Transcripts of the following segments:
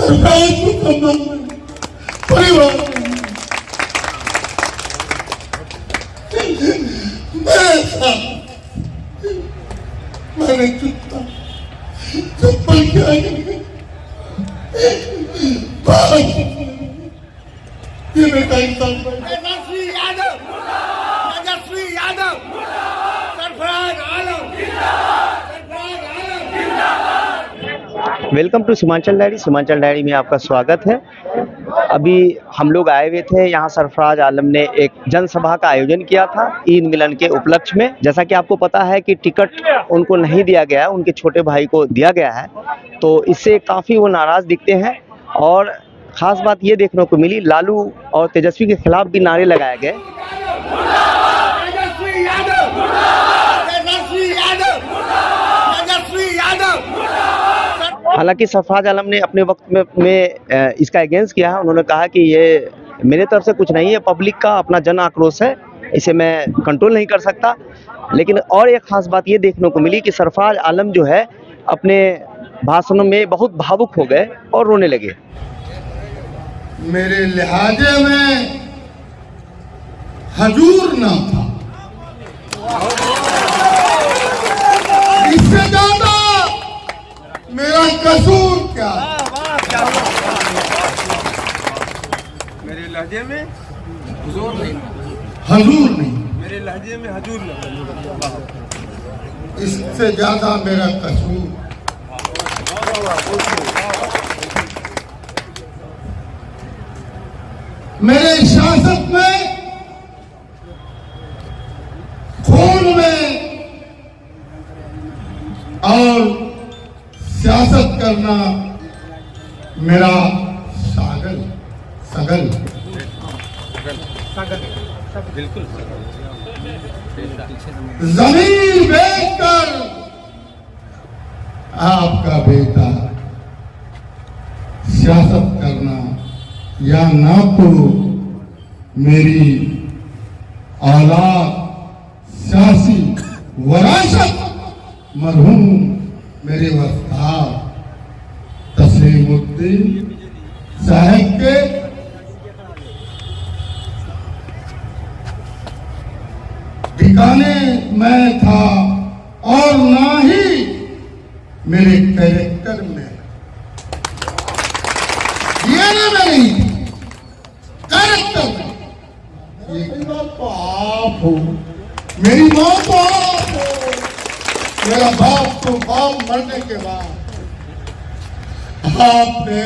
सरकार को संबंध में परिवार मैंने चप्पल क्या ये बेटा इंसान Tejashwi Yadav, Tejashwi Yadav, Sarfaraz Alam, Sarfaraz Alam. Welcome to Seemanchal diary. Seemanchal diary में आपका स्वागत है। अभी हम लोग आए हुए थे यहाँ। सरफराज आलम ने एक जनसभा का आयोजन किया था ईद मिलन के उपलक्ष्य में। जैसा कि आपको पता है कि टिकट उनको नहीं दिया गया है, उनके छोटे भाई को दिया गया है, तो इससे काफ़ी वो नाराज़ दिखते हैं। और ख़ास बात ये देखने को मिली, लालू और तेजस्वी के खिलाफ भी नारे लगाए गए। हालांकि सरफराज आलम ने अपने वक्त में इसका अगेंस्ट किया है। उन्होंने कहा कि ये मेरे तरफ से कुछ नहीं है, पब्लिक का अपना जन आक्रोश है, इसे मैं कंट्रोल नहीं कर सकता। लेकिन और एक ख़ास बात ये देखने को मिली कि सरफराज आलम जो है अपने भाषणों में बहुत भावुक हो गए और रोने लगे। मेरे लिहाजे में हजूर नाम था, इससे ज्यादा मेरा कसूर क्या? मेरे लहजे में हुजूर नहीं, हजूर नहीं, मेरे लहजे में हजूर नहीं, इससे ज्यादा मेरा कसूर। मेरे सियासत में, खून में और सियासत करना मेरा सगल बिल्कुल। जमीन बेचकर आपका बेटा सियासत करना या ना तो मेरी औलाद सियासी वरासत मरहूम मेरे वस्ताद तस्लीमुद्दीन साहब के ठिकाने में था और ना ही मेरे कैरेक्टर में। डीएनए में नहीं, कैरेक्टर में। एक बात तो आप हो, मेरी मां तो आप हो, मेरा बाप तो बाप मरने के बाद आपने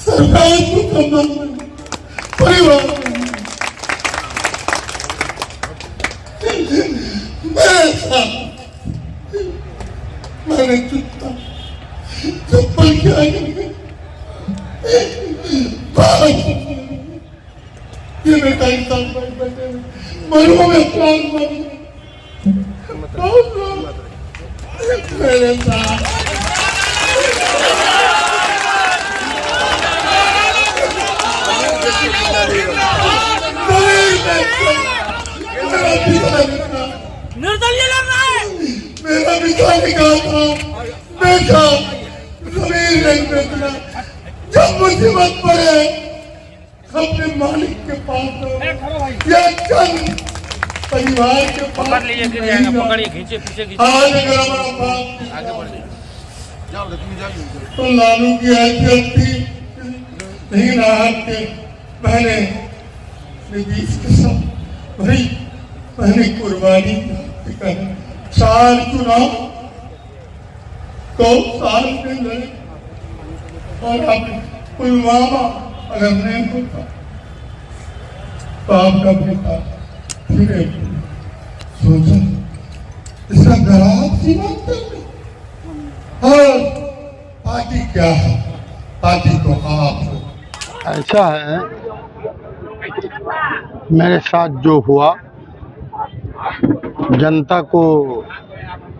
सरकार को संबंध में परिवार मैंने चप्पल क्या ये बेटा इंसान बैठे मरुआ में प्राण मेरे साथ निर्दलीय लड़ रहा है। मेरा पिता निकाल था, देखा जमीन नहीं बेचना। जब मुसीबत पड़े अपने मालिक के पास या चंद परिवार के पास पकड़िए, खींचे पीछे खींचे। आज अगर हमारा बाप आगे बढ़िए। तो लालू की हैसियत थी, लेकिन आज के मैंने नीतीश के साथ भाई मैंने कुर्बानी कर 4 चुनाव 2 साल के लड़े और अब पुलवामा अगर नहीं होता तो आपका बेटा फिर सोचा इसका गराब सीमांचल में। और पार्टी क्या है? पार्टी तो आप हो। ऐसा है, मेरे साथ जो हुआ, जनता को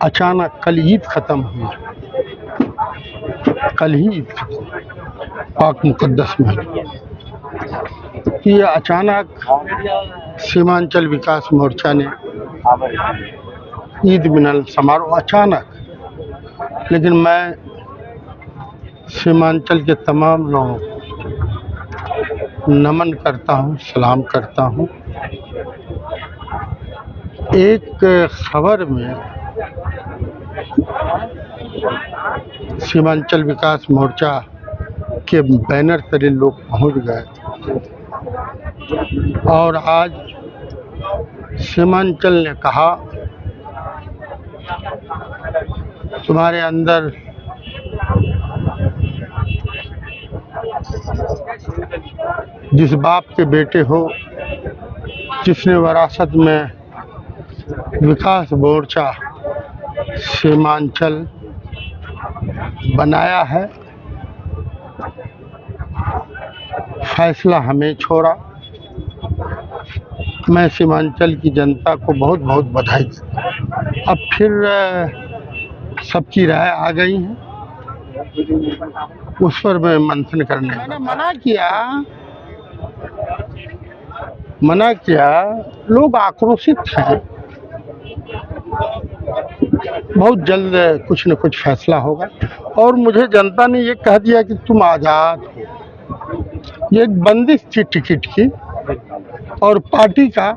अचानक कल ईद ख़त्म हुई, कल ही ईद ख़त्म पाक मुक़द्दस में। ये अचानक सीमांचल विकास मोर्चा ने ईद मिलन समारोह अचानक, लेकिन मैं सीमांचल के तमाम लोगों को नमन करता हूँ, सलाम करता हूँ। एक खबर में सीमांचल विकास मोर्चा के बैनर तले लोग पहुंच गए और आज सीमांचल ने कहा तुम्हारे अंदर जिस बाप के बेटे हो जिसने विरासत में विकास मोर्चा सीमांचल बनाया है, फैसला हमें छोड़ा। मैं सीमांचल की जनता को बहुत बहुत बधाई देता हूं। अब फिर सबकी राय आ गई है, उस पर मैं मंथन करने मैंने मना किया। लोग आक्रोशित हैं। बहुत जल्द कुछ न कुछ फैसला होगा और मुझे जनता ने ये कह दिया कि तुम आज़ाद हो। ये एक बंदिश थी टिकट की और पार्टी का,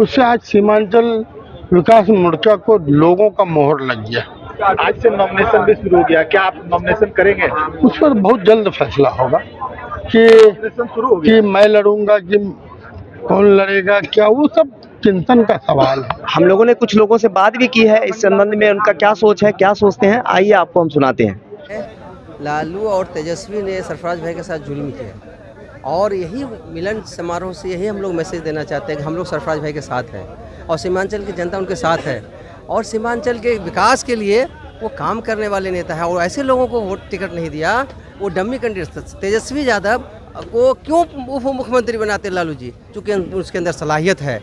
उससे आज सीमांचल विकास मोर्चा को लोगों का मोहर लग गया। आज से नॉमिनेशन भी शुरू हो गया, क्या आप नॉमिनेशन करेंगे? उस पर बहुत जल्द फैसला होगा कि शुरू हो गया। कि मैं लड़ूंगा कि कौन लड़ेगा, क्या, वो सब चिंतन का सवाल है। हम लोगों ने कुछ लोगों से बात भी की है इस संबंध में, उनका क्या सोच है, क्या सोचते हैं, आइए आपको हम सुनाते हैं। लालू और तेजस्वी ने सरफराज भाई के साथ जुल्म किया और यही मिलन समारोह से यही हम लोग मैसेज देना चाहते हैं कि हम लोग सरफराज भाई के साथ हैं और सीमांचल की जनता उनके साथ है और सीमांचल के विकास के लिए वो काम करने वाले नेता है और ऐसे लोगों को वोट टिकट नहीं दिया, वो डम्मी कैंडिडेट। तेजस्वी यादव को क्यों उप मुख्यमंत्री बनाते लालू जी? क्योंकि उसके अंदर सलाहियत है।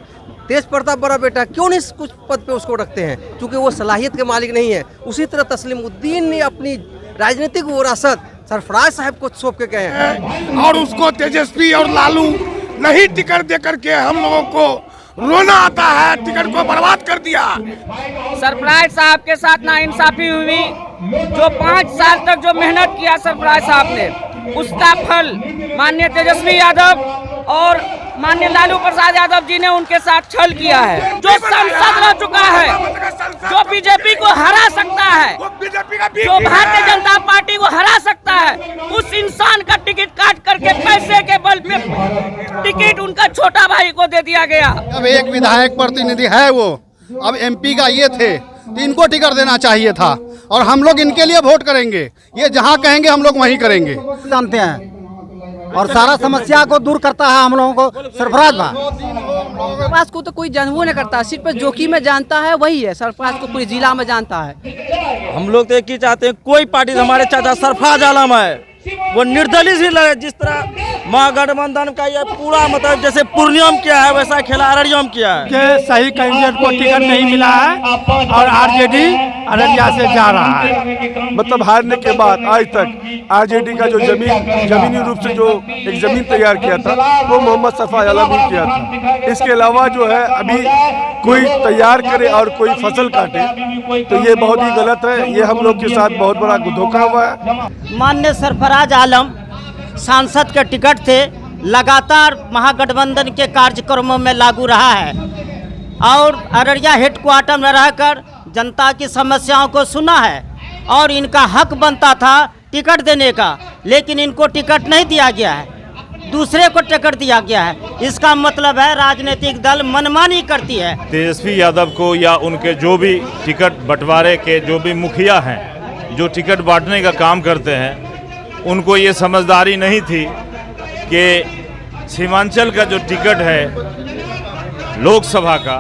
तेज प्रताप बड़ा बेटा क्यों नहीं कुछ पद पे उसको रखते हैं? क्योंकि वो सलाहियत के मालिक नहीं है। उसी तरह तस्लीमुद्दीन ने अपनी राजनीतिक विरासत सरफराज साहब को सौंप के गए हैं और उसको तेजस्वी और लालू नहीं टिकट दे करके हम लोगों को रोना आता है, टिकट को बर्बाद कर दिया। सरफराज साहब के साथ नाइंसाफी हुई। जो 5 साल तक जो मेहनत किया सरफराज साहब ने, उसका फल माननीय तेजस्वी यादव और माननीय लालू प्रसाद यादव जी ने उनके साथ छल किया है। जो सांसद रह चुका है, जो बीजेपी को हरा सकता है, जो भारतीय जनता पार्टी को हरा सकता है, उस इंसान का टिकट काट करके पैसे के बल पे टिकट उनका छोटा भाई को दे दिया गया। अब एक विधायक प्रतिनिधि है, वो अब एमपी का ये थे तो इनको टिकट देना चाहिए था और हम लोग इनके लिए वोट करेंगे। ये जहाँ कहेंगे हम लोग वहीं करेंगे। जानते हैं और सारा समस्या को दूर करता है हम लोगों को सरफराज सरफराज को तो कोई जानबूझ नहीं करता, सिर्फ जोखिम में जानता है वही है। सरफराज को पूरे जिला में जानता है। हम लोग तो एक ही चाहते हैं, कोई पार्टी हमारे चाचा सरफराज आलम है वो निर्दलीय ही लड़े। जिस तरह महागठबंधन का ये पूरा मतलब जैसे पूर्णिया में किया है वैसा खेला अररिया में किया है कि सही कैंडिडेट को टिकट नहीं मिला है और आरजेडी अररिया से जा रहा है। मतलब हारने के बाद आज तक आरजेडी का जो जमीनी रूप से जो एक जमीन तैयार किया था वो मोहम्मद सरफराज आलम ही किया था। इसके अलावा जो है अभी कोई तैयार करे और कोई फसल काटे तो ये बहुत ही गलत है। ये हम लोग के साथ बहुत बड़ा धोखा हुआ है। माननीय सरफराज आलम सांसद के टिकट थे, लगातार महागठबंधन के कार्यक्रमों में लागू रहा है और अररिया हेडक्वार्टर में रहकर जनता की समस्याओं को सुना है और इनका हक बनता था टिकट देने का, लेकिन इनको टिकट नहीं दिया गया है, दूसरे को टिकट दिया गया है। इसका मतलब है राजनीतिक दल मनमानी करती है। तेजस्वी यादव को या उनके जो भी टिकट बंटवारे के जो भी मुखिया हैं, जो टिकट बांटने का काम करते हैं, उनको ये समझदारी नहीं थी कि सीमांचल का जो टिकट है लोकसभा का,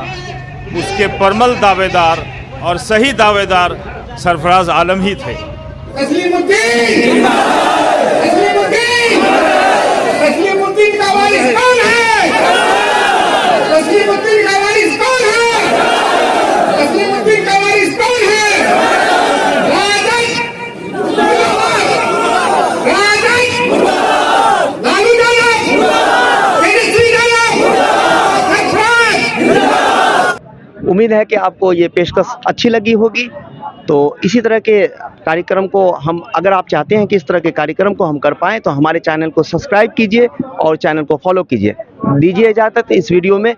उसके परमल दावेदार और सही दावेदार सरफराज आलम ही थे। उम्मीद है कि आपको ये पेशकश अच्छी लगी होगी। तो इसी तरह के कार्यक्रम को हम, अगर आप चाहते हैं कि इस तरह के कार्यक्रम को हम कर पाएँ, तो हमारे चैनल को सब्सक्राइब कीजिए और चैनल को फॉलो कीजिए। दीजिए इजाज़त इस वीडियो में।